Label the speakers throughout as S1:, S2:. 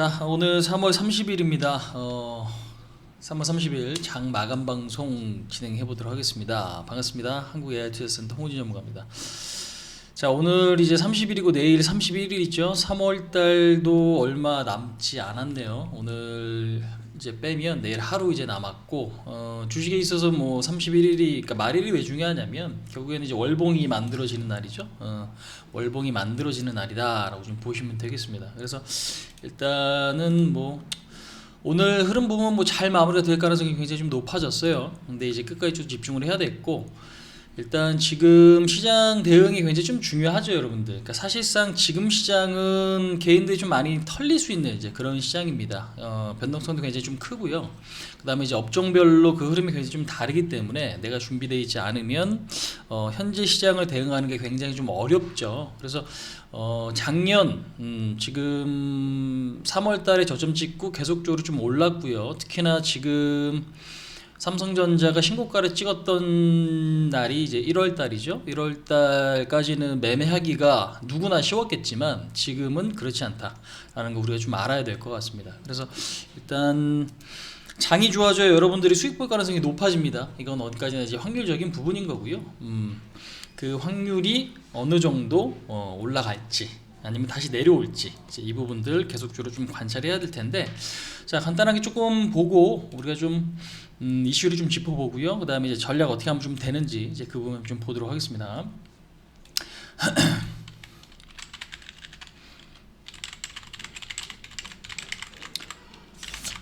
S1: 자, 오늘 3월 30일입니다. 3월 30일 장 마감 방송 진행해 보도록 하겠습니다. 반갑습니다. 한국 AI 투자센터 홍우진 전문가입니다. 자, 오늘 이제 30일이고 내일 31일 있죠. 3월 달도 얼마 남지 않았네요. 오늘 이제 빼면 내일 하루 이제 남았고, 주식에 있어서 뭐 31일이, 그러니까 말일이 왜 중요하냐면 결국에는 이제 월봉이 만들어지는 날이죠. 월봉이 만들어지는 날이다라고 좀 보시면 되겠습니다. 그래서 일단은 뭐 오늘 흐름 보면 뭐 잘 마무리가 될 가능성이 굉장히 좀 높아졌어요. 근데 이제 끝까지 좀 집중을 해야 됐고, 일단 지금 시장 대응이 굉장히 좀 중요하죠, 여러분들. 그러니까 사실상 지금 시장은 개인들이 좀 많이 털릴 수 있는 이제 그런 시장입니다. 변동성도 굉장히 좀 크고요. 그다음에 이제 업종별로 그 흐름이 굉장히 좀 다르기 때문에 내가 준비되어 있지 않으면 현재 시장을 대응하는 게 굉장히 좀 어렵죠. 그래서 작년 지금 3월달에 저점 찍고 계속적으로 좀 올랐고요. 특히나 지금 삼성전자가 신고가를 찍었던 날이 이제 1월달이죠. 1월달까지는 매매하기가 누구나 쉬웠겠지만 지금은 그렇지 않다라는 거 우리가 좀 알아야 될 것 같습니다. 그래서 일단 장이 좋아져야 여러분들이 수익 볼 가능성이 높아집니다. 이건 어디까지나 이제 확률적인 부분인 거고요. 그 확률이 어느 정도 올라갈지 아니면 다시 내려올지 이제 이 부분들 계속적으로 좀 관찰해야 될 텐데, 자, 간단하게 조금 보고 우리가 좀 이슈를 좀 짚어보고요. 그 다음에 이제 전략 어떻게 하면 좀 되는지 이제 그 부분 좀 보도록 하겠습니다.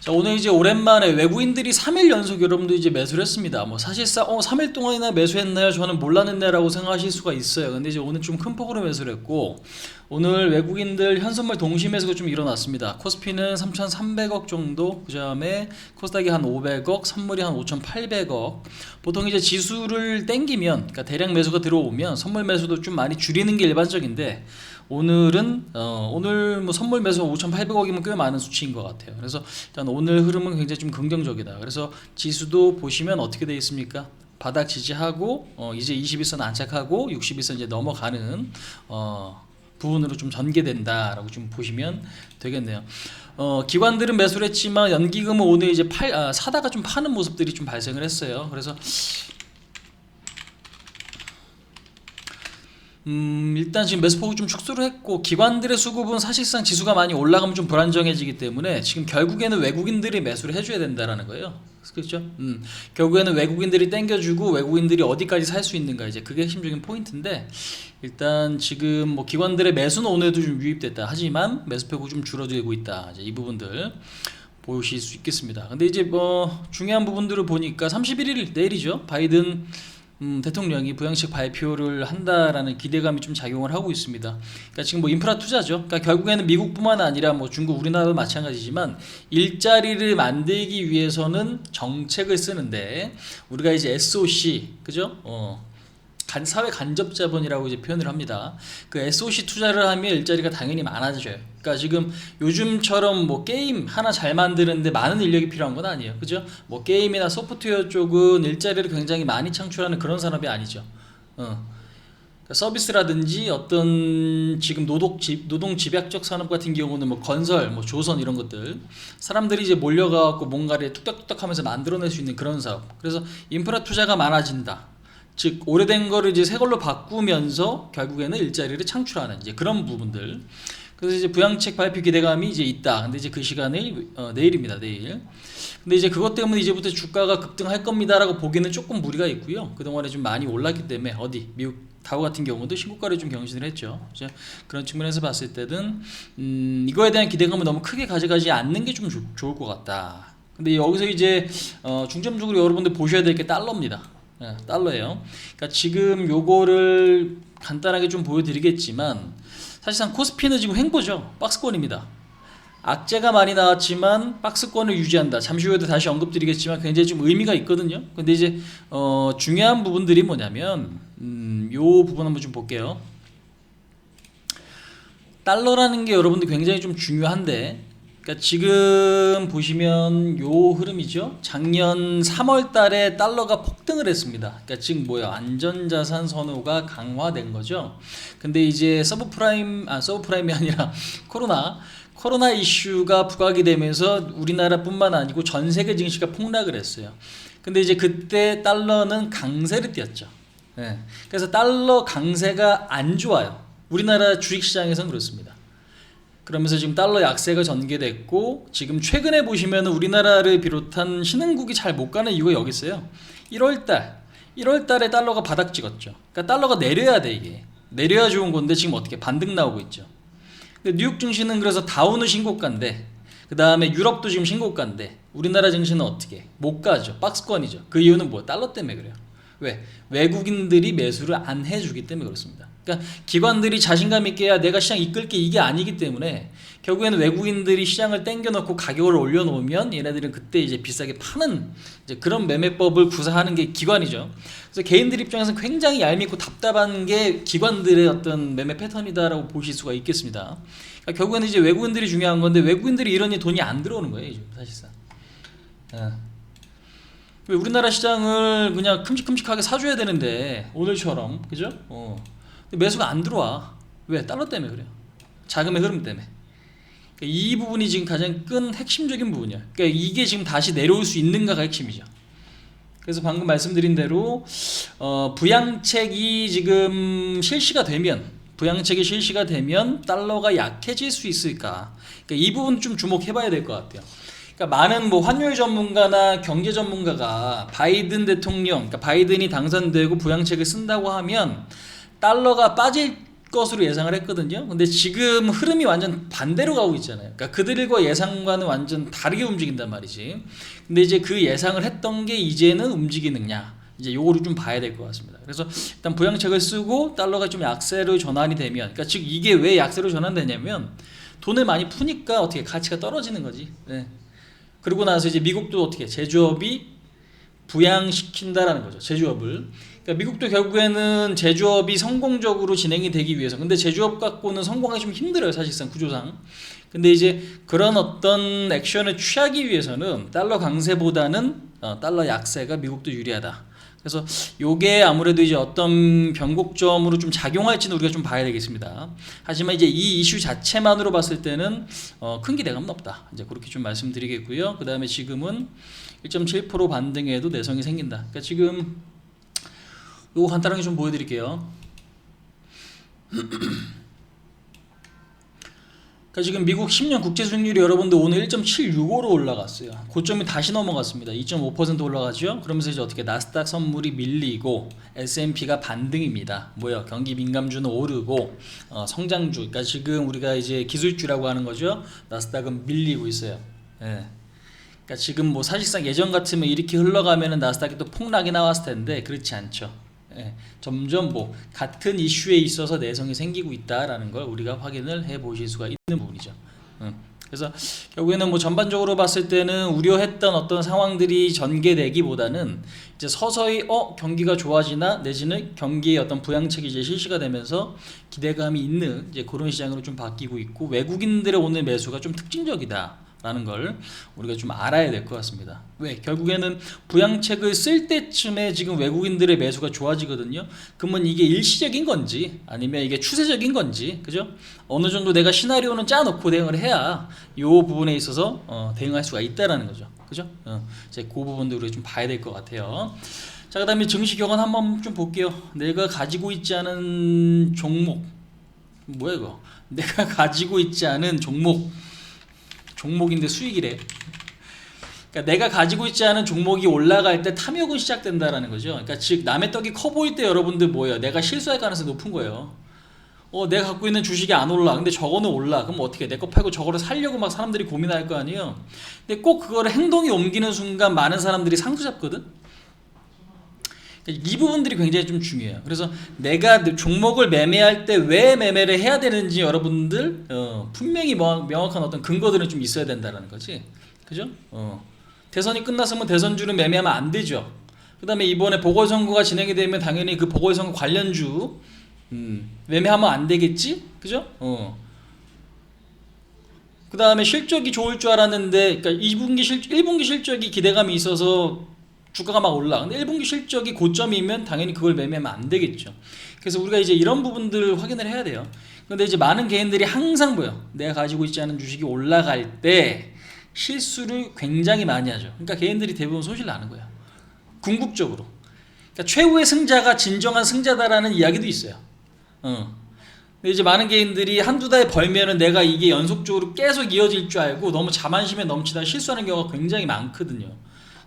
S1: 자, 오늘 이제 오랜만에 외국인들이 3일 연속 여러분들 이제 매수를 했습니다. 뭐 사실상 3일 동안이나 매수했나요? 저는 몰랐는데 라고 생각하실 수가 있어요. 근데 이제 오늘 좀 큰 폭으로 매수를 했고, 오늘 외국인들 현선물 동시 매수가 좀 일어났습니다. 코스피는 3,300억 정도, 그 다음에 코스닥이 한 500억, 선물이 한 5,800억. 보통 이제 지수를 땡기면, 그러니까 대량 매수가 들어오면 선물 매수도 좀 많이 줄이는 게 일반적인데, 오늘은 오늘 뭐 선물 매수가 5,800억이면 꽤 많은 수치인 것 같아요. 그래서 일단 오늘 흐름은 굉장히 좀 긍정적이다. 그래서 지수도 보시면 어떻게 되어 있습니까? 바닥 지지하고 이제 21선 안착하고 61선 이제 넘어가는 부분으로 좀 전개된다라고 좀 보시면 되겠네요. 기관들은 매수를 했지만 연기금은 오늘 이제 사다가 좀 파는 모습들이 좀 발생을 했어요. 그래서 일단 지금 매수폭을 좀 축소를 했고, 기관들의 수급은 사실상 지수가 많이 올라가면 좀 불안정해지기 때문에 지금 결국에는 외국인들이 매수를 해줘야 된다라는 거예요. 그렇죠? 결국에는 외국인들이 땡겨주고 외국인들이 어디까지 살 수 있는가, 이제 그게 핵심적인 포인트인데, 일단 지금 뭐 기관들의 매수는 오늘도 좀 유입됐다. 하지만 매수폭이 좀 줄어들고 있다. 이제 이 부분들 보실 수 있겠습니다. 근데 이제 뭐 중요한 부분들을 보니까 31일 내일이죠. 바이든 대통령이 부양책 발표를 한다라는 기대감이 좀 작용을 하고 있습니다. 그러니까 지금 뭐 인프라 투자죠. 그러니까 결국에는 미국뿐만 아니라 뭐 중국, 우리나라도 마찬가지지만 일자리를 만들기 위해서는 정책을 쓰는데, 우리가 이제 SOC, 그죠? 사회 간접 자본이라고 이제 표현을 합니다. 그 SOC 투자를 하면 일자리가 당연히 많아져요. 그러니까 지금 요즘처럼 뭐 게임 하나 잘 만드는데 많은 인력이 필요한 건 아니에요. 그죠? 뭐 게임이나 소프트웨어 쪽은 일자리를 굉장히 많이 창출하는 그런 산업이 아니죠. 그러니까 서비스라든지 어떤 지금 노동 집약적 산업 같은 경우는 뭐 건설, 뭐 조선 이런 것들, 사람들이 이제 몰려가고 뭔가를 뚝딱뚝딱 하면서 만들어낼 수 있는 그런 사업. 그래서 인프라 투자가 많아진다. 즉 오래된 거를 이제 새 걸로 바꾸면서 결국에는 일자리를 창출하는 이제 그런 부분들. 그래서 이제 부양책 발표 기대감이 이제 있다. 근데 이제 그 시간이 내일입니다. 내일. 근데 이제 그것 때문에 이제부터 주가가 급등할 겁니다라고 보기는 조금 무리가 있고요. 그동안에 좀 많이 올랐기 때문에 미국 다우 같은 경우도 신고가를 좀 경신을 했죠. 그런 측면에서 봤을 때는 이거에 대한 기대감을 너무 크게 가져가지 않는 게 좀 좋을 것 같다. 근데 여기서 이제 중점적으로 여러분들 보셔야 될 게 달러입니다. 달러예요. 그러니까 지금 요거를 간단하게 좀 보여드리겠지만, 사실상 코스피는 지금 횡보죠. 박스권입니다. 악재가 많이 나왔지만 박스권을 유지한다. 잠시 후에도 다시 언급드리겠지만 굉장히 좀 의미가 있거든요. 근데 이제 중요한 부분들이 뭐냐면 요 부분 한번 좀 볼게요. 달러라는 게 여러분들 굉장히 좀 중요한데, 그러니까 지금 보시면 요 흐름이죠. 작년 3월 달에 달러가 폭등을 했습니다. 그러니까 지금 뭐야, 안전자산 선호가 강화된 거죠. 근데 이제 서브프라임이 아니라 코로나 이슈가 부각이 되면서 우리나라뿐만 아니고 전 세계 증시가 폭락을 했어요. 근데 이제 그때 달러는 강세를 띄었죠. 네. 그래서 달러 강세가 안 좋아요. 우리나라 주식시장에서는 그렇습니다. 그러면서 지금 달러 약세가 전개됐고, 지금 최근에 보시면 우리나라를 비롯한 신흥국이 잘 못 가는 이유가 여기 있어요. 1월달에 달러가 바닥 찍었죠. 그러니까 달러가 내려야 돼. 이게 내려야 좋은 건데 지금 어떻게 반등 나오고 있죠. 뉴욕 증시는 그래서 다우는 신고가인데, 그 다음에 유럽도 지금 신고가인데, 우리나라 증시는 어떻게 못 가죠. 박스권이죠. 그 이유는 뭐? 달러 때문에 그래요. 왜? 외국인들이 매수를 안 해주기 때문에 그렇습니다. 그러니까 기관들이 자신감 있게 야 내가 시장 이끌게, 이게 아니기 때문에 결국에는 외국인들이 시장을 땡겨놓고 가격을 올려놓으면 얘네들은 그때 이제 비싸게 파는 이제 그런 매매법을 구사하는 게 기관이죠. 그래서 개인들 입장에서는 굉장히 얄밉고 답답한 게 기관들의 어떤 매매 패턴이다라고 보실 수가 있겠습니다. 그러니까 결국에는 이제 외국인들이 중요한 건데, 외국인들이 이러니 돈이 안 들어오는 거예요, 지금 사실상. 왜 우리나라 시장을 그냥 큼직큼직하게 사줘야 되는데, 오늘처럼, 그죠? 근데 매수가 안 들어와. 왜? 달러 때문에 그래요. 자금의 흐름 때문에. 그러니까 이 부분이 지금 가장 큰 핵심적인 부분이야. 그러니까 이게 지금 다시 내려올 수 있는가가 핵심이죠. 그래서 방금 말씀드린 대로 부양책이 지금 실시가 되면, 달러가 약해질 수 있을까? 그러니까 이 부분 좀 주목해봐야 될 것 같아요. 그러니까 많은 뭐 환율 전문가나 경제 전문가가 바이든 대통령, 그러니까 바이든이 당선되고 부양책을 쓴다고 하면 달러가 빠질 것으로 예상을 했거든요. 근데 지금 흐름이 완전 반대로 가고 있잖아요. 그러니까 그들과 예상과는 완전 다르게 움직인단 말이지. 근데 이제 그 예상을 했던 게 이제는 움직이느냐, 이제 요거를 좀 봐야 될 것 같습니다. 그래서 일단 부양책을 쓰고 달러가 좀 약세로 전환이 되면, 그러니까 즉 이게 왜 약세로 전환되냐면 돈을 많이 푸니까 어떻게 가치가 떨어지는 거지. 네. 그리고 나서 이제 미국도 어떻게 제조업이 부양시킨다라는 거죠. 제조업을. 그러니까 미국도 결국에는 제조업이 성공적으로 진행이 되기 위해서, 근데 제조업 갖고는 성공하기 좀 힘들어요, 사실상 구조상. 근데 이제 그런 어떤 액션을 취하기 위해서는 달러 강세보다는 달러 약세가 미국도 유리하다. 그래서 요게 아무래도 이제 어떤 변곡점으로 좀 작용할지는 우리가 좀 봐야 되겠습니다. 하지만 이제 이 이슈 자체만으로 봤을 때는 큰 기대감은 없다. 이제 그렇게 좀 말씀드리겠고요. 그 다음에 지금은 1.7% 반등에도 내성이 생긴다. 그러니까 지금 요거 간단하게 좀 보여드릴게요. 그러니까 지금 미국 10년 국채 수익률이 여러분들 오늘 1.765로 올라갔어요. 고점이 다시 넘어갔습니다. 2.5% 올라가죠. 그러면서 이제 어떻게 나스닥 선물이 밀리고 S&P가 반등입니다. 뭐요? 경기 민감주는 오르고 성장주, 그러니까 지금 우리가 이제 기술주라고 하는 거죠. 나스닥은 밀리고 있어요. 예. 그러니까 지금 뭐 사실상 예전 같으면 이렇게 흘러가면은 나스닥이 또 폭락이 나왔을 텐데 그렇지 않죠. 예, 점점 뭐 같은 이슈에 있어서 내성이 생기고 있다라는 걸 우리가 확인을 해 보실 수가 있는 부분이죠. 그래서 결국에는 뭐 전반적으로 봤을 때는 우려했던 어떤 상황들이 전개되기보다는 이제 서서히 경기가 좋아지나 내지는 경기의 어떤 부양책이 이제 실시가 되면서 기대감이 있는 이제 그런 시장으로 좀 바뀌고 있고, 외국인들의 오늘 매수가 좀 특징적이다 라는 걸 우리가 좀 알아야 될 것 같습니다. 왜? 결국에는 부양책을 쓸 때쯤에 지금 외국인들의 매수가 좋아지거든요. 그러면 이게 일시적인 건지 아니면 이게 추세적인 건지, 그죠? 어느 정도 내가 시나리오는 짜놓고 대응을 해야 이 부분에 있어서 대응할 수가 있다라는 거죠. 그죠? 이제 그 부분도 우리가 좀 봐야 될 것 같아요. 자, 그 다음에 증시 격언 한번 좀 볼게요. 내가 가지고 있지 않은 종목, 뭐야 이거? 내가 가지고 있지 않은 종목인데 수익이래. 그러니까 내가 가지고 있지 않은 종목이 올라갈 때 탐욕은 시작된다라는 거죠. 그러니까 즉 남의 떡이 커 보일 때 여러분들 뭐예요? 내가 실수할 가능성이 높은 거예요. 내가 갖고 있는 주식이 안 올라. 근데 저거는 올라. 그럼 어떻게 내 거 팔고 저거를 살려고 막 사람들이 고민할 거 아니에요. 근데 꼭 그거를 행동에 옮기는 순간 많은 사람들이 상투 잡거든. 이 부분들이 굉장히 좀 중요해요. 그래서 내가 종목을 매매할 때 왜 매매를 해야 되는지 여러분들 분명히 명확한 어떤 근거들은 좀 있어야 된다는 거지. 그죠? 대선이 끝났으면 대선주를 매매하면 안 되죠. 그 다음에 이번에 보궐선거가 진행이 되면 당연히 그 보궐선거 관련주 매매하면 안 되겠지? 그죠? 그 다음에 실적이 좋을 줄 알았는데, 그러니까 1분기 실적이 기대감이 있어서 주가가 막 올라. 근데 1분기 실적이 고점이면 당연히 그걸 매매하면 안 되겠죠. 그래서 우리가 이제 이런 부분들을 확인을 해야 돼요. 근데 이제 많은 개인들이 항상 뭐요? 내가 가지고 있지 않은 주식이 올라갈 때 실수를 굉장히 많이 하죠. 그러니까 개인들이 대부분 손실 나는 거야. 궁극적으로. 그러니까 최후의 승자가 진정한 승자다라는 이야기도 있어요. 근데 이제 많은 개인들이 한두 달 벌면은 내가 이게 연속적으로 계속 이어질 줄 알고 너무 자만심에 넘치다 실수하는 경우가 굉장히 많거든요.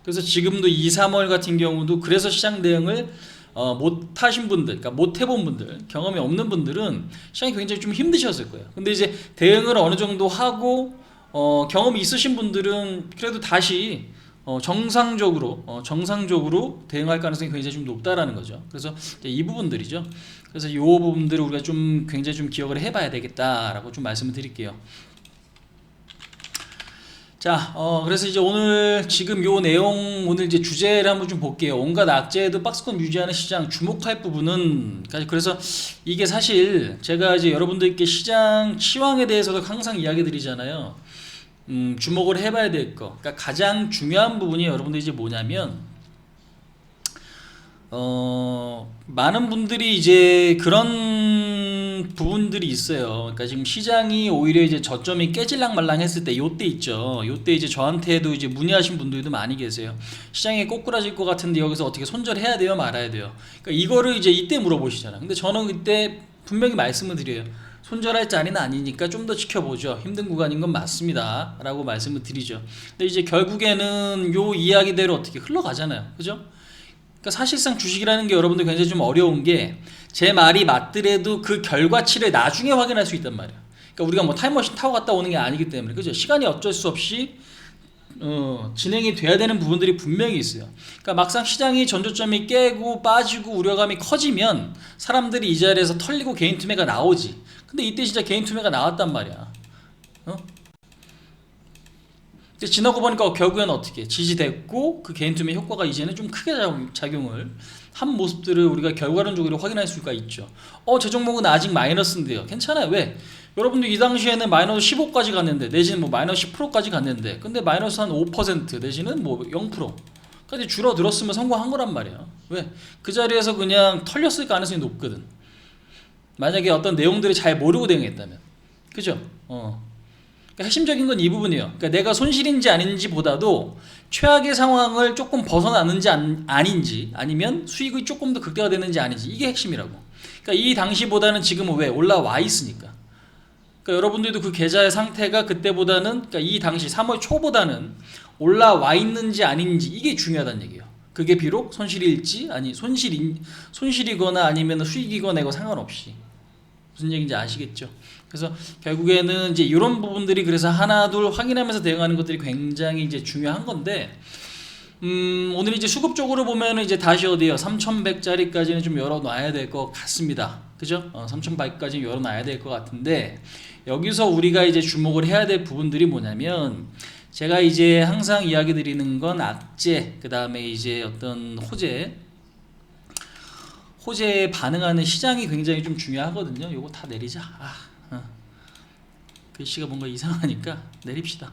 S1: 그래서 지금도 2, 3월 같은 경우도 그래서 시장 대응을 못 하신 분들, 그러니까 못 해본 분들, 경험이 없는 분들은 시장이 굉장히 좀 힘드셨을 거예요. 근데 이제 대응을 어느 정도 하고 경험이 있으신 분들은 그래도 다시 정상적으로 대응할 가능성이 굉장히 좀 높다라는 거죠. 그래서 이 부분들이죠. 그래서 이 부분들을 우리가 좀 굉장히 좀 기억을 해봐야 되겠다라고 좀 말씀을 드릴게요. 자, 그래서 이제 오늘 지금 요 내용 오늘 이제 주제를 한번 좀 볼게요. 온갖 악재에도 박스권 유지하는 시장 주목할 부분은 그래서 이게 사실 제가 이제 여러분들께 시장 치왕에 대해서도 항상 이야기 드리잖아요. 주목을 해봐야 될 거. 그러니까 가장 중요한 부분이 여러분들이 이제 뭐냐면 많은 분들이 이제 그런 부분들이 있어요. 그러니까 지금 시장이 오히려 이제 저점이 깨질랑말랑 했을 때 요때 있죠. 요때 이제 저한테도 이제 문의하신 분들도 많이 계세요. 시장이 꼬꾸라질 것 같은데 여기서 어떻게 손절해야 돼요, 말아야 돼요? 그러니까 이거를 이제 이때 물어보시잖아. 근데 저는 그때 분명히 말씀을 드려요. 손절할 자리는 아니니까 좀 더 지켜보죠. 힘든 구간인 건 맞습니다. 라고 말씀을 드리죠. 근데 이제 결국에는 요 이야기대로 어떻게 흘러가잖아요. 그죠? 그러니까 사실상 주식이라는 게 여러분들 굉장히 좀 어려운 게 제 말이 맞더라도 그 결과치를 나중에 확인할 수 있단 말이에요. 그러니까 우리가 뭐 타임머신 타고 갔다 오는 게 아니기 때문에 그죠? 시간이 어쩔 수 없이 진행이 돼야 되는 부분들이 분명히 있어요. 그러니까 막상 시장이 전저점이 깨고 빠지고 우려감이 커지면 사람들이 이 자리에서 털리고 개인 투매가 나오지. 근데 이때 진짜 개인 투매가 나왔단 말이야. 근데 지나고 보니까 결국엔 어떻게 지지됐고 그 개인 투매 효과가 이제는 좀 크게 작용을 한 모습들을 우리가 결과론적으로 확인할 수가 있죠. 제 종목은 아직 마이너스인데요. 괜찮아요. 왜? 여러분들 이 당시에는 마이너스 15까지 갔는데 내지는 뭐 마이너스 10%까지 갔는데 근데 마이너스 한 5% 내지는 뭐 0%까지 줄어들었으면 성공한 거란 말이야. 왜? 그 자리에서 그냥 털렸을 가능성이 높거든. 만약에 어떤 내용들을 잘 모르고 대응했다면. 그죠? 그러니까 핵심적인 건 이 부분이에요. 그러니까 내가 손실인지 아닌지 보다도 최악의 상황을 조금 벗어나는지 아닌지 아니면 수익이 조금 더 극대화되는지 아닌지 이게 핵심이라고. 그러니까 이 당시보다는 지금은 왜 올라와 있으니까. 그러니까 여러분들도 그 계좌의 상태가 그때보다는 그러니까 이 당시 3월 초보다는 올라와 있는지 아닌지 이게 중요하다는 얘기예요. 그게 비록 손실일지 아니 손실이거나 아니면 수익이거나 이거 상관없이 무슨 얘기인지 아시겠죠? 그래서 결국에는 이제 이런 부분들이 그래서 하나 둘 확인하면서 대응하는 것들이 굉장히 이제 중요한 건데 오늘 이제 수급적으로 보면은 이제 다시 어디요? 3,100짜리까지는 좀 열어놔야 될 것 같습니다. 그죠? 3,100까지 열어놔야 될 것 같은데 여기서 우리가 이제 주목을 해야 될 부분들이 뭐냐면 제가 이제 항상 이야기 드리는 건 악재, 그 다음에 이제 어떤 호재에 반응하는 시장이 굉장히 좀 중요하거든요. 요거 다 내리자. 글씨가 뭔가 이상하니까 내립시다.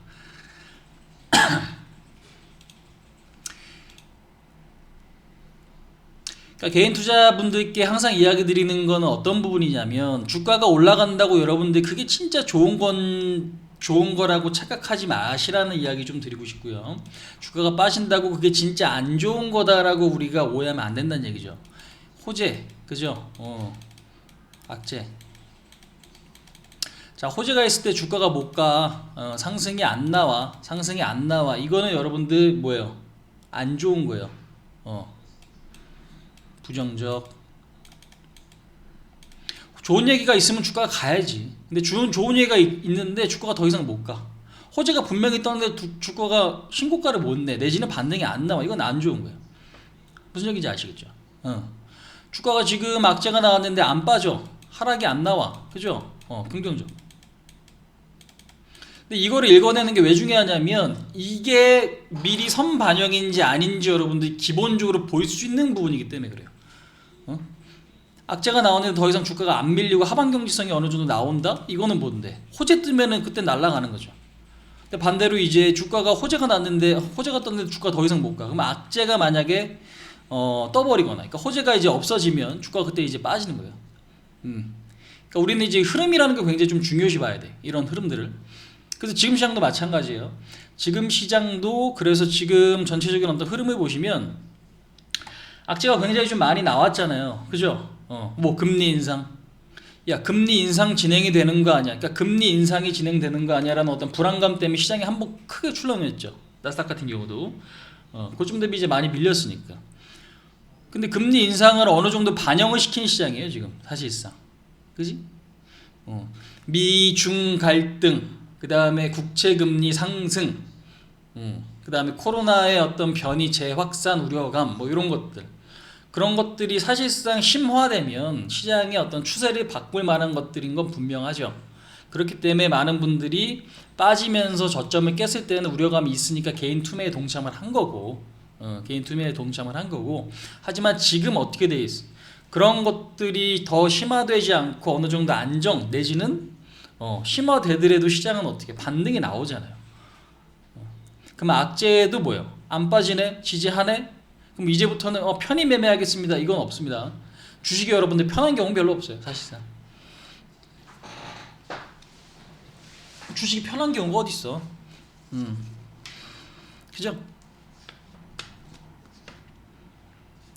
S1: 그러니까 개인 투자분들께 항상 이야기 드리는 거는 어떤 부분이냐면 주가가 올라간다고 여러분들 그게 진짜 좋은 거라고 착각하지 마시라는 이야기 좀 드리고 싶고요. 주가가 빠진다고 그게 진짜 안 좋은 거다라고 우리가 오해하면 안 된다는 얘기죠. 호재, 그죠? 악재. 자, 호재가 있을 때 주가가 못 가, 상승이 안 나와. 이거는 여러분들 뭐예요? 안 좋은 거예요. 부정적. 좋은 얘기가 있으면 주가가 가야지. 근데 좋은 얘기가 있는데 주가가 더 이상 못 가. 호재가 분명히 떴는데 주가가 신고가를 못 내. 내지는 반등이 안 나와. 이건 안 좋은 거예요. 무슨 얘기인지 아시겠죠? 주가가 지금 악재가 나왔는데 안 빠져. 하락이 안 나와. 그죠? 긍정적. 근데 이거를 읽어내는 게 왜 중요하냐면 이게 미리 선반영인지 아닌지 여러분들이 기본적으로 볼 수 있는 부분이기 때문에 그래요. 악재가 나오는데 더 이상 주가가 안 밀리고 하방 경직성이 어느 정도 나온다? 이거는 뭔데? 호재 뜨면은 그때 날아가는 거죠. 근데 반대로 이제 주가가 호재가 떴는데 주가 더 이상 못 가. 그럼 악재가 만약에 떠버리거나, 그러니까 호재가 이제 없어지면 주가가 그때 이제 빠지는 거예요. 그러니까 우리는 이제 흐름이라는 거 굉장히 좀 중요시 봐야 돼. 이런 흐름들을. 그래서 지금 시장도 마찬가지예요. 지금 시장도 그래서 지금 전체적인 어떤 흐름을 보시면 악재가 굉장히 좀 많이 나왔잖아요. 그죠? 뭐 금리 인상. 야, 금리 인상 진행이 되는 거 아니야? 그러니까 금리 인상이 진행되는 거 아니야라는 어떤 불안감 때문에 시장이 한번 크게 출렁였죠. 나스닥 같은 경우도. 그쯤 대비 이제 많이 밀렸으니까. 근데 금리 인상을 어느 정도 반영을 시킨 시장이에요, 지금. 사실상. 그지? 미중 갈등, 그 다음에 국채금리 상승, 그 다음에 코로나의 어떤 변이 재확산 우려감, 뭐 이런 것들. 그런 것들이 사실상 심화되면 시장의 어떤 추세를 바꿀 만한 것들인 건 분명하죠. 그렇기 때문에 많은 분들이 빠지면서 저점을 깼을 때는 우려감이 있으니까 개인 투매에 동참을 한 거고, 하지만 지금 어떻게 돼 있어? 그런 것들이 더 심화되지 않고 어느 정도 안정 내지는 심화되더라도 시장은 어떻게 반등이 나오잖아요. 그럼 악재도 뭐예요? 안 빠지네? 지지하네? 그럼 이제부터는 편히 매매하겠습니다. 이건 없습니다. 주식이 여러분들 편한 경우 별로 없어요. 사실상. 주식이 편한 경우가 어디 있어? 그죠?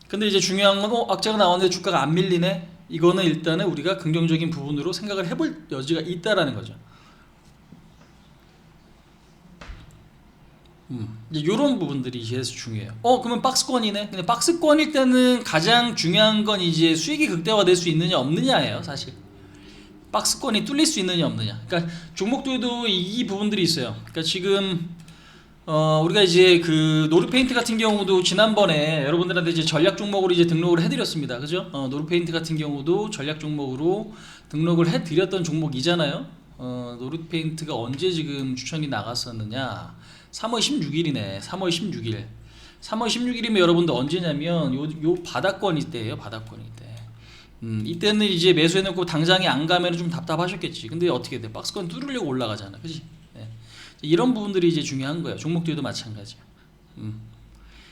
S1: 근데 이제 중요한 건 악재가 나왔는데 주가가 안 밀리네. 이거는 일단은 우리가 긍정적인 부분으로 생각을 해볼 여지가 있다라는 거죠. 이제 이런 부분들이 이제 중요해요. 그러면 박스권이네. 근데 박스권일 때는 가장 중요한 건 이제 수익이 극대화될 수 있느냐 없느냐예요, 사실. 박스권이 뚫릴 수 있느냐 없느냐. 그러니까 종목들도 이 부분들이 있어요. 그러니까 지금 우리가 이제 그 노르페인트 같은 경우도 지난번에 여러분들한테 이제 전략 종목으로 이제 등록을 해드렸습니다. 그죠? 노르페인트 같은 경우도 전략 종목으로 등록을 해드렸던 종목이잖아요. 노르페인트가 언제 지금 추천이 나갔었느냐? 3월 16일이네. 3월 16일. 3월 16일이면 여러분들 언제냐면 요 바닥권일 때예요. 바닥권일 때. 이때는 이제 매수해놓고 당장에 안 가면 좀 답답하셨겠지. 근데 어떻게 돼? 박스권 뚫으려고 올라가잖아. 그지? 네. 이런 부분들이 이제 중요한 거예요. 종목들도 마찬가지야.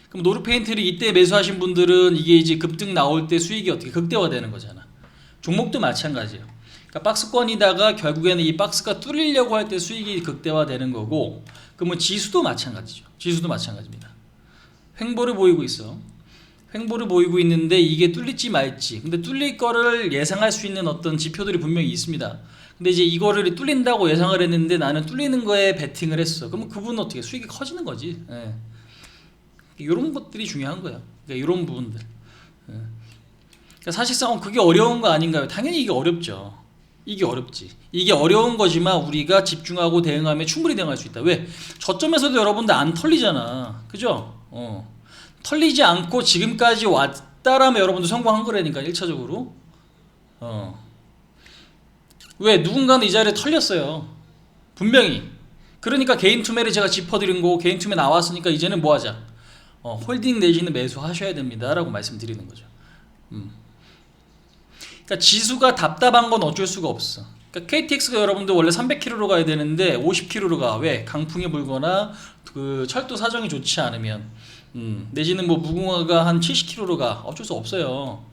S1: 그럼 노르페인트를 이때 매수하신 분들은 이게 이제 급등 나올 때 수익이 어떻게 극대화되는 거잖아. 종목도 마찬가지예요. 그러니까 박스권이다가 결국에는 이 박스가 뚫리려고 할 때 수익이 극대화되는 거고, 그러면 지수도 마찬가지죠. 지수도 마찬가지입니다. 횡보를 보이고 있어. 횡보를 보이고 있는데 이게 뚫릴지 말지. 근데 뚫릴 거를 예상할 수 있는 어떤 지표들이 분명히 있습니다. 근데 이제 이거를 뚫린다고 예상을 했는데 나는 뚫리는 거에 베팅을 했어. 그러면 그분은 어떻게 수익이 커지는 거지. 예. 이런 것들이 중요한 거예요. 그러니까 이런 부분들. 예. 그러니까 사실상 그게 어려운 거 아닌가요? 당연히 이게 어렵죠. 이게 어렵지. 이게 어려운 거지만 우리가 집중하고 대응하면 충분히 대응할 수 있다. 왜? 저점에서도 여러분들 안 털리잖아. 그죠? 털리지 않고 지금까지 왔다라면 여러분들 성공한 거라니까 1차적으로. 왜? 누군가는 이 자리에 털렸어요. 분명히. 그러니까 개인 투매를 제가 짚어드린 거, 개인 투매 나왔으니까 이제는 뭐 하자? 홀딩 내지는 매수하셔야 됩니다. 라고 말씀드리는 거죠. 그러니까 지수가 답답한 건 어쩔 수가 없어. 그러니까 KTX가 여러분들 원래 300km로 가야 되는데 50km로 가. 왜? 강풍이 불거나 그 철도 사정이 좋지 않으면. 내지는 뭐 무궁화가 한 70km로 가. 어쩔 수 없어요.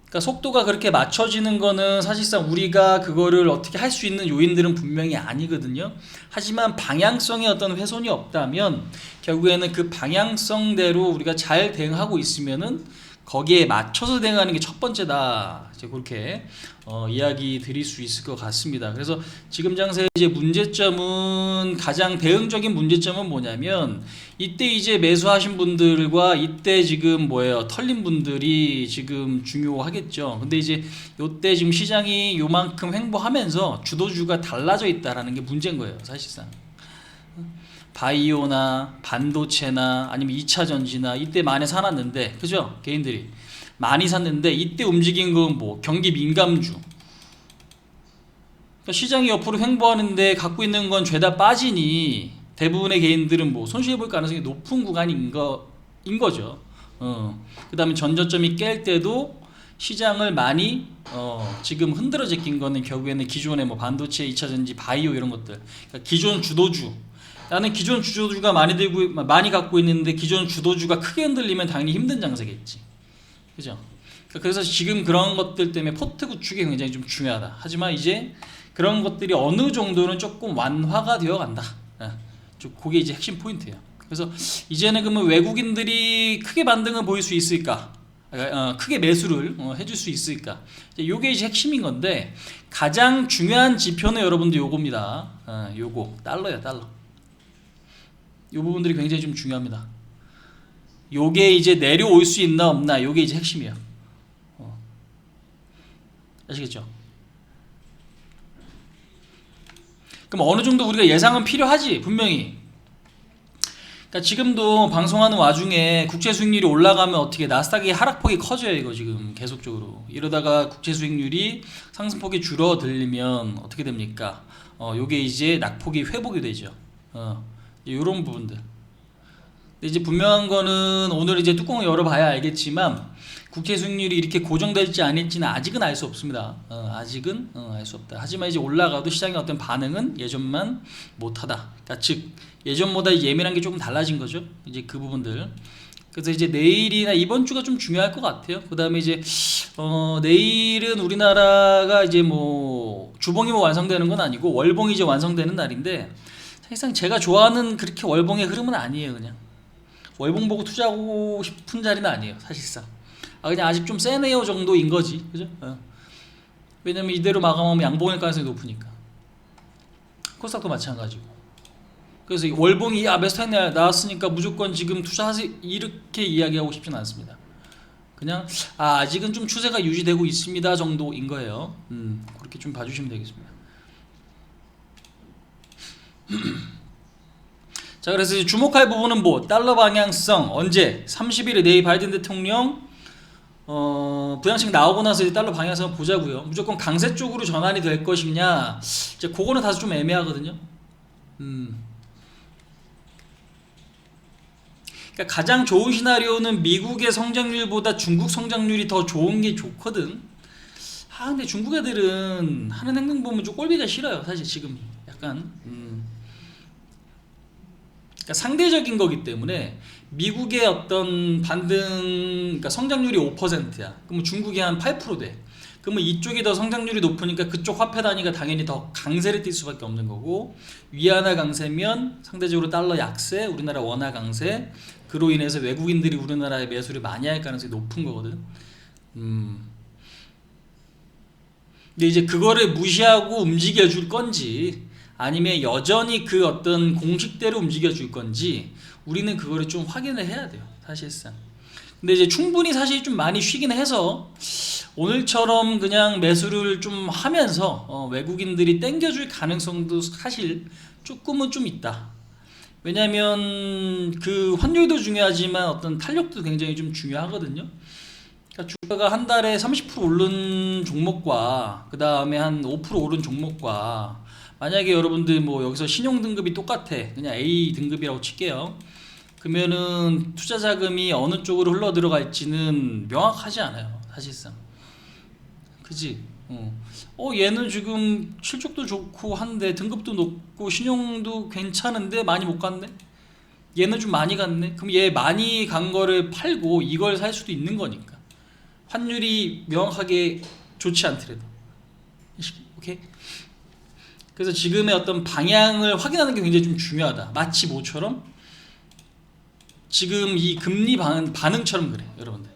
S1: 그러니까 속도가 그렇게 맞춰지는 거는 사실상 우리가 그거를 어떻게 할 수 있는 요인들은 분명히 아니거든요. 하지만 방향성에 어떤 훼손이 없다면 결국에는 그 방향성대로 우리가 잘 대응하고 있으면은 거기에 맞춰서 대응하는 게 첫 번째다. 이제 그렇게 이야기 드릴 수 있을 것 같습니다. 그래서 지금 장세의 이제 문제점은, 가장 대응적인 문제점은 뭐냐면, 이때 이제 매수하신 분들과 이때 지금 털린 분들이 지금 중요하겠죠. 근데 이제 요때 지금 시장이 요만큼 횡보하면서 주도주가 달라져 있다라는 게 문제인 거예요, 사실상. 바이오나 반도체나 아니면 2차 전지나 이때 많이 사놨는데, 그죠? 개인들이 많이 샀는데 이때 움직인 건 뭐 경기 민감주. 그러니까 시장이 옆으로 횡보하는데 갖고 있는 건 죄다 빠지니 대부분의 개인들은 뭐 손실해 볼 가능성이 높은 구간인 거죠. 그 다음에 전저점이 깰 때도 시장을 많이 지금 흔들어 제낀 거는 결국에는 기존의 뭐 반도체, 2차 전지, 바이오 이런 것들. 그러니까 기존 주도주. 나는 기존 주도주가 많이 갖고 있는데 기존 주도주가 크게 흔들리면 당연히 힘든 장세겠지. 그죠? 그러니까 그래서 지금 그런 것들 때문에 포트 구축이 굉장히 좀 중요하다. 하지만 이제 그런 것들이 어느 정도는 조금 완화가 되어 간다. 그게 이제 핵심 포인트예요. 그래서 이제는 그러면 외국인들이 크게 반등을 보일 수 있을까? 크게 매수를 해줄 수 있을까? 요게 이제 핵심인 건데, 가장 중요한 지표는 여러분들 요겁니다. 요거 달러야, 달러. 요 부분들이 굉장히 좀 중요합니다. 요게 이제 내려올 수 있나 없나, 요게 이제 핵심이에요. 아시겠죠? 그럼 어느 정도 우리가 예상은 필요하지, 분명히. 그러니까 지금도 방송하는 와중에 국채 수익률이 올라가면 어떻게 나스닥의 하락폭이 커져요, 이거 지금 계속적으로. 이러다가 국채 수익률이 상승폭이 줄어들면 어떻게 됩니까? 요게 이제 낙폭이 회복이 되죠. 요런 부분들. 근데 이제 분명한 거는 오늘 이제 뚜껑을 열어봐야 알겠지만, 국채 수익률이 이렇게 고정될지 아닐지는 아직은 알 수 없습니다. 아직은 알 수 없다. 하지만 이제 올라가도 시장의 어떤 반응은 예전만 못하다. 그러니까 즉 예전보다 예민한 게 조금 달라진 거죠. 이제 그 부분들. 그래서 이제 내일이나 이번 주가 좀 중요할 것 같아요. 그 다음에 이제 내일은 우리나라가 이제 뭐 주봉이 뭐 완성되는 건 아니고 월봉이 이제 완성되는 날인데, 사실상 제가 좋아하는 그렇게 월봉의 흐름은 아니에요. 그냥 월봉 보고 투자하고 싶은 자리는 아니에요, 사실상. 그냥 아직 좀 세네요 정도인 거지, 그죠? 왜냐면 이대로 마감하면 양봉일 가능성이 높으니까. 코스닥도 마찬가지고. 그래서 월봉이 베스트 타임 나왔으니까 무조건 지금 투자하세요 이렇게 이야기하고 싶지는 않습니다. 그냥 아직은 좀 추세가 유지되고 있습니다 정도인 거예요. 그렇게 좀 봐주시면 되겠습니다. 자, 그래서 이제 주목할 부분은 뭐 달러 방향성 언제 30일에 내일 바이든 대통령 부양책 나오고 나서 이제 달러 방향성을 보자고요. 무조건 강세 쪽으로 전환이 될 것이냐, 이제 그거는 다소 좀 애매하거든요. 그러니까 가장 좋은 시나리오는 미국의 성장률보다 중국 성장률이 더 좋은 게 좋거든. 근데 중국 애들은 하는 행동 보면 좀 꼴보기가 싫어요, 사실 지금 약간. 그러니까 상대적인 거기 때문에 미국의 어떤 반등, 그러니까 성장률이 5%야. 그러면 중국이 한 8% 돼. 그러면 이쪽이 더 성장률이 높으니까 그쪽 화폐 단위가 당연히 더 강세를 띌 수밖에 없는 거고, 위안화 강세면 상대적으로 달러 약세, 우리나라 원화 강세, 그로 인해서 외국인들이 우리나라에 매수를 많이 할 가능성이 높은 거거든. 근데 이제 그거를 무시하고 움직여 줄 건지, 아니면 여전히 그 어떤 공식대로 움직여 줄 건지, 우리는 그거를 좀 확인을 해야 돼요, 사실상. 근데 이제 충분히 사실 좀 많이 쉬긴 해서 오늘처럼 그냥 매수를 좀 하면서 외국인들이 땡겨줄 가능성도 사실 조금은 좀 있다. 왜냐면 그 환율도 중요하지만 어떤 탄력도 굉장히 좀 중요하거든요. 그러니까 주가가 한 달에 30% 오른 종목과 그 다음에 한 5% 오른 종목과, 만약에 여러분들 뭐 여기서 신용 등급이 똑같아, 그냥 A 등급이라고 칠게요. 그러면은 투자 자금이 어느 쪽으로 흘러 들어갈지는 명확하지 않아요, 사실상. 그지? 얘는 지금 실적도 좋고 한데 등급도 높고 신용도 괜찮은데 많이 못 갔네? 얘는 좀 많이 갔네? 그럼 얘 많이 간 거를 팔고 이걸 살 수도 있는 거니까. 환율이 명확하게 좋지 않더라도. 오케이? 그래서 지금의 어떤 방향을 확인하는 게 굉장히 좀 중요하다. 마치 뭐처럼? 지금 이 금리 반응처럼 그래, 여러분들.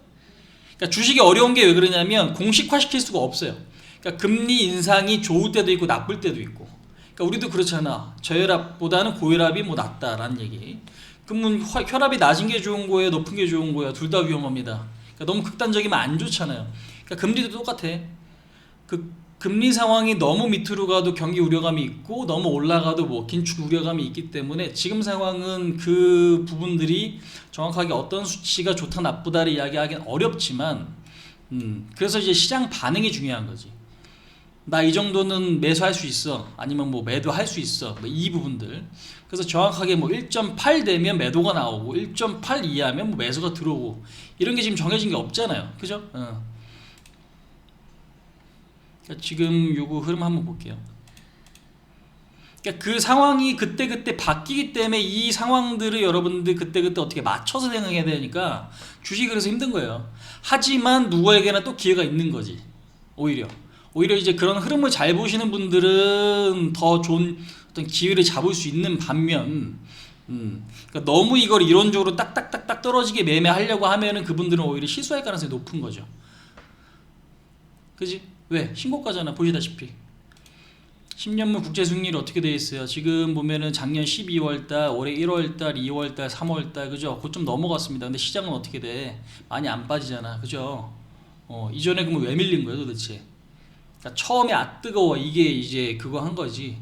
S1: 그러니까 주식이 어려운 게 왜 그러냐면 공식화시킬 수가 없어요. 그러니까 금리 인상이 좋을 때도 있고 나쁠 때도 있고. 그러니까 우리도 그렇잖아. 저혈압보다는 고혈압이 뭐 낫다라는 얘기. 그러면 혈압이 낮은 게 좋은 거예요, 높은 게 좋은 거예요? 둘 다 위험합니다. 그러니까 너무 극단적이면 안 좋잖아요. 그러니까 금리도 똑같아. 그 금리 상황이 너무 밑으로 가도 경기 우려감이 있고, 너무 올라가도 뭐 긴축 우려감이 있기 때문에 지금 상황은 그 부분들이 정확하게 어떤 수치가 좋다 나쁘다를 이야기하기는 어렵지만, 그래서 이제 시장 반응이 중요한 거지. 나 이 정도는 매수할 수 있어, 아니면 뭐 매도할 수 있어, 뭐 이 부분들. 그래서 정확하게 뭐 1.8 되면 매도가 나오고 1.8 이하면 뭐 매수가 들어오고, 이런 게 지금 정해진 게 없잖아요, 그죠? 지금 요거 흐름 한번 볼게요. 그러니까 그 상황이 그때그때 바뀌기 때문에 이 상황들을 여러분들 그때그때 어떻게 맞춰서 생각해야 되니까 주식이 그래서 힘든 거예요. 하지만 누구에게나 또 기회가 있는 거지. 오히려 이제 그런 흐름을 잘 보시는 분들은 더 좋은 어떤 기회를 잡을 수 있는 반면 그러니까 너무 이걸 이론적으로 딱딱딱딱 떨어지게 매매하려고 하면은 그분들은 오히려 실수할 가능성이 높은 거죠. 그지? 왜? 신고가잖아. 보시다시피 10년물 국제 수익률이 어떻게 돼 있어요? 지금 보면은 작년 12월달, 올해 1월달, 2월달, 3월달, 그죠? 고점 넘어갔습니다. 근데 시장은 어떻게 돼? 많이 안 빠지잖아, 그죠? 이전에 그러면 왜 밀린 거예요, 도대체? 그러니까 처음에 뜨거워 이게 이제 그거 한 거지.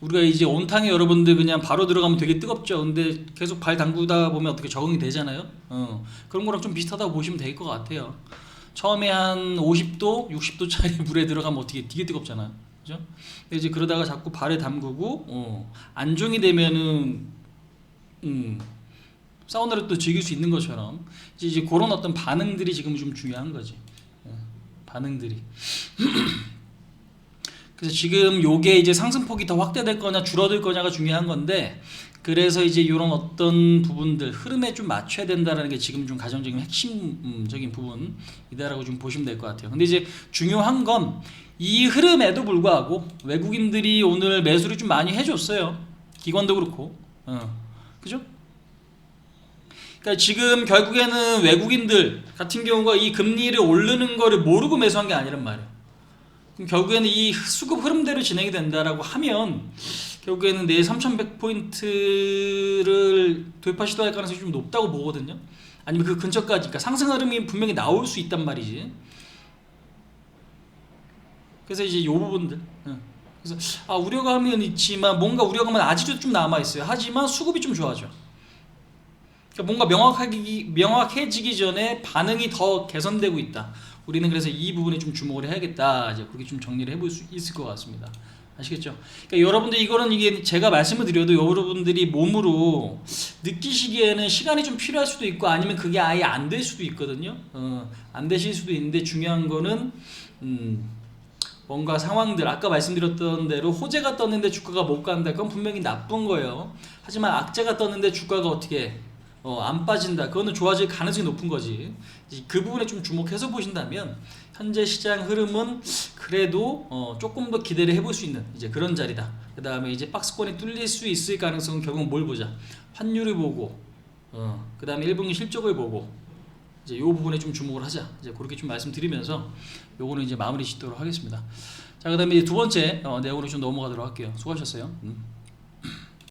S1: 우리가 이제 온탕에 여러분들 그냥 바로 들어가면 되게 뜨겁죠. 근데 계속 발 담그다 보면 어떻게 적응이 되잖아요. 그런 거랑 좀 비슷하다고 보시면 될 것 같아요. 처음에 한 50도, 60도 짜리 물에 들어가면 어떻게 되게 뜨겁잖아. 그죠? 근데 이제 그러다가 자꾸 발에 담그고 안정이 되면은 사우나를 또 즐길 수 있는 것처럼 이제 그런 어떤 반응들이 지금 좀 중요한 거지. 반응들이. 그래서 지금 요게 이제 상승폭이 더 확대될 거냐 줄어들 거냐가 중요한 건데, 그래서 이제 이런 어떤 부분들 흐름에 좀 맞춰야 된다는 게 지금 좀 가정적인 핵심적인 부분이다라고 좀 보시면 될 것 같아요. 근데 이제 중요한 건 이 흐름에도 불구하고 외국인들이 오늘 매수를 좀 많이 해줬어요. 기관도 그렇고, 그죠? 그러니까 지금 결국에는 외국인들 같은 경우가 이 금리를 오르는 거를 모르고 매수한 게 아니란 말이에요. 그럼 결국에는 이 수급 흐름대로 진행이 된다라고 하면 결국에는 내일 3,100포인트를 돌파 시도할 가능성이 좀 높다고 보거든요. 아니면 그 근처까지, 그러니까 상승 흐름이 분명히 나올 수 있단 말이지. 그래서 이제 이 부분들, 그래서 우려감은 있지만 뭔가 우려감은 아직도 좀 남아 있어요. 하지만 수급이 좀 좋아져. 그러니까 뭔가 명확해지기 전에 반응이 더 개선되고 있다. 우리는 그래서 이 부분에 좀 주목을 해야겠다. 이제 그렇게 좀 정리를 해볼 수 있을 것 같습니다. 아시겠죠? 그러니까 여러분들 이게 제가 말씀을 드려도 여러분들이 몸으로 느끼시기에는 시간이 좀 필요할 수도 있고 아니면 그게 아예 안 될 수도 있거든요. 안 되실 수도 있는데 중요한 거는 뭔가 상황들, 아까 말씀드렸던 대로 호재가 떴는데 주가가 못 간다. 그건 분명히 나쁜 거예요. 하지만 악재가 떴는데 주가가 어떻게 안 빠진다. 그거는 좋아질 가능성이 높은 거지. 그 부분에 좀 주목해서 보신다면 현재 시장 흐름은 그래도 조금 더 기대를 해볼 수 있는 이제 그런 자리다. 그 다음에 이제 박스권이 뚫릴 수 있을 가능성은 결국 뭘 보자. 환율을 보고, 그 다음에 1분기 실적을 보고, 이제 요 부분에 좀 주목을 하자. 이제 그렇게 좀 말씀드리면서 요거는 이제 마무리 짓도록 하겠습니다. 자, 그 다음에 이제 두 번째 내용으로 좀 넘어가도록 할게요. 수고하셨어요.